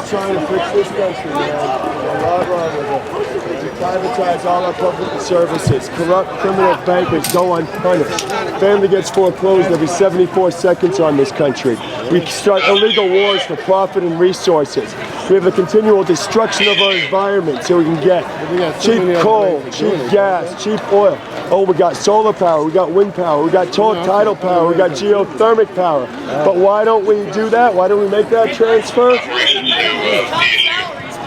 trying to fix this country, man. A lot wrong with it. We privatize all our public services. Corrupt criminal bankers go unpunished. Family gets foreclosed every 74 seconds on this country. We start illegal wars for profit and resources. We have a continual destruction of our environment so we can get cheap coal, cheap gas, cheap oil. Oh, we got solar power, we got wind power, we got tidal power, we got geothermic power. But why don't we do that? Why don't we make that transfer?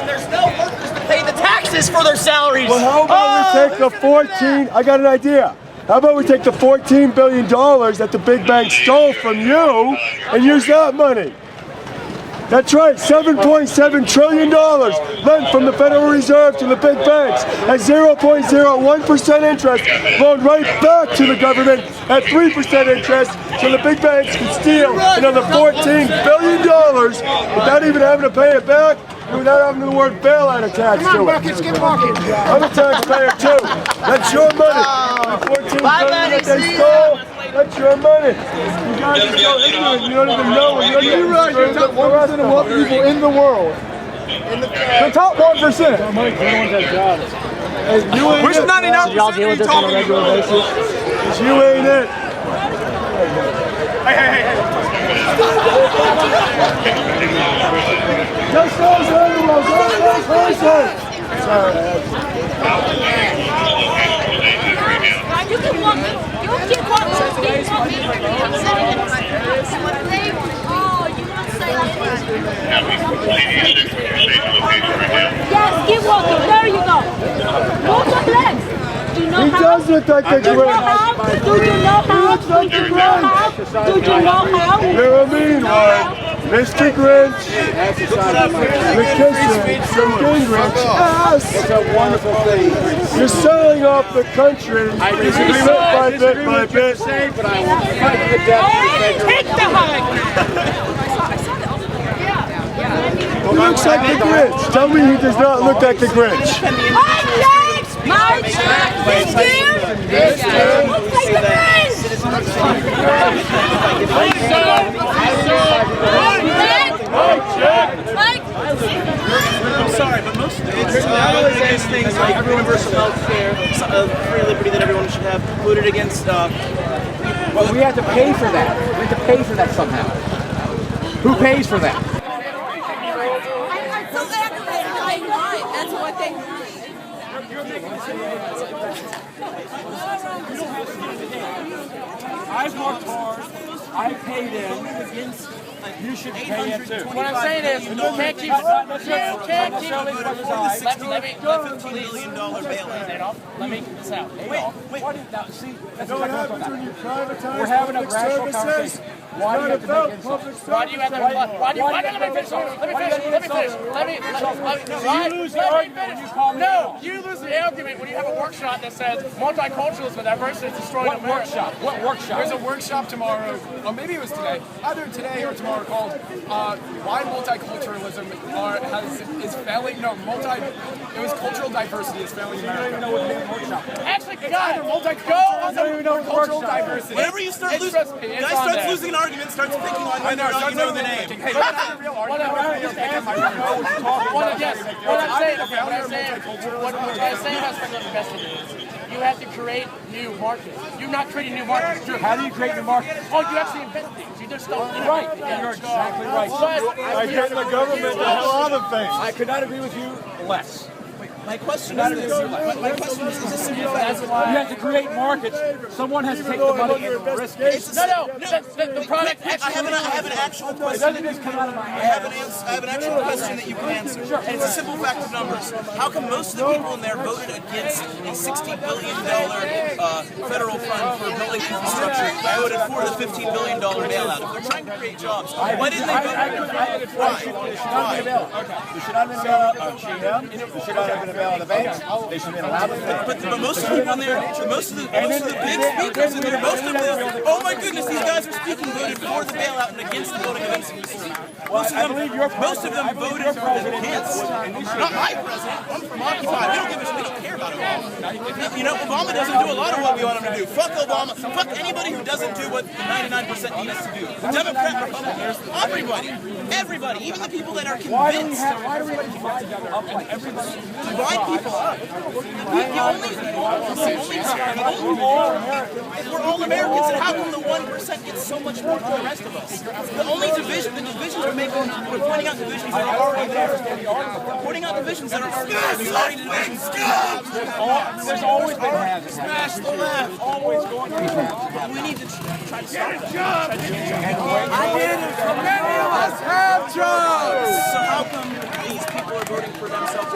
There's no workers to pay the taxes for their salaries. Well, how about we take the 14, I got an idea. How about we take the $14 billion that the big bank stole from you and use that money? That's right, $7.7 trillion lent from the Federal Reserve to the big banks at 0.01% interest, loaned right back to the government at 3% interest, so the big banks can steal another $14 billion without even having to pay it back and without having the word bailout attached to it. I'm a taxpayer too. That's your money. The $14 billion that they stole. That's your money. You guys are so ignorant, you don't even know. You realize you're top 1% of wealthy people in the world. The top 1%. Where's 99%? Y'all deal with this on a regular basis? Because you ain't it. Hey. Just those animals, just those horses. You can walk. You keep walking. Keep walking. Oh, you want to say that? Yes, keep walking. There you go. Move your legs. Do you know He how? does look like the Do you know how? Do you know how? Do you know how? Do you know how? You're a mean one. Mr. Grinch. The kisser from Gingrich. Yes. It's a wonderful thing. You're selling off the country. I disagree bit by bit by bit. But I will fight to the death. Take the hug. He looks like the Grinch. Tell me he does not look like the Grinch. My check. This year. This year. Looks like the Grinch. I'm sorry, but most of it's against things like universal health care, free liberty that everyone should have, voted against. But we have to pay for that. We have to pay for that somehow. Who pays for that? That's what they I've worked hard. I paid in. You should pay it too. What I'm saying is, you can't keep. $15 million bailout. Let me get this out. Wait. Now, see, that's You know what what happens when you privatize we're having a public rational services? conversation. Why do you have to make insults? Why do you have to? Why do you? Let me finish. You lose the argument when you call me No, out. you lose the argument when you have a workshop that says multiculturalism, that versus destroying What America. workshop? What workshop? There's a workshop tomorrow, or maybe it was today, either today or tomorrow, called Why Multiculturalism is Failing. No, it was Cultural Diversity is Failing America. Actually, It's God, either go multiculturalism on the or cultural diversity. Whenever you start losing, Trust me, it's guys on starts there. losing an argument, starts picking on I know, whether or not you know the name. Hey, that's not a real argument. What I'm saying about speculative investing is you have to create new markets. You're not creating new markets. How do you create the market? Oh, you actually invent things. You just don't. Right. You're exactly right. I get the government the hell out of things. I could not agree with you less. My question is this. My question is this simple fact. You have to create markets. Someone has to take the money and risk it. No. The product I have an actual question. I have an actual question that you can answer. And it's a simple fact of numbers. How come most of the people in there voted against a $60 billion federal fund for building infrastructure, voted for the $15 billion bailout? If they're trying to create jobs, why didn't they vote? It should not have been a bailout. It should not have been a bailout of GM. It should not have been to bail the banks. They should be allowed to. But most of the people in there, most of the big speakers in there, most of them, oh my goodness, these guys are speaking, voted for the bailout and against the voting against it. Most of them voted against. Not my president. I'm from Occupy. We don't give a shit. We don't care about Obama. You know, Obama doesn't do a lot of what we want him to do. Fuck Obama. Fuck anybody who doesn't do what the 99% need us to do. Democrat, Republican, everybody, even the people that are convinced. Why do we divide together? Divide people up. We're all Americans, and how come the 1% gets so much more than the rest of us? The only division, the divisions we're making, we're pointing out divisions that are already there. Pointing out divisions that are already there. There's always been hazards. Smash the left. Always going to be. We need to try to stop that. I get it. So many of us have jobs. So how come these people are voting for themselves?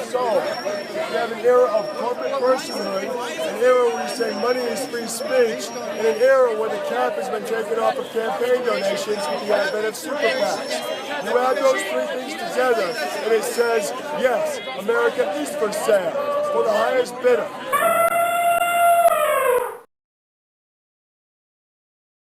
So, you have an era of corporate personhood, an era where you say money is free speech, and an era where the cap has been taken off of campaign donations with the advent of super PACs. You add those three things together, and it says, yes, America is for sale, for the highest bidder.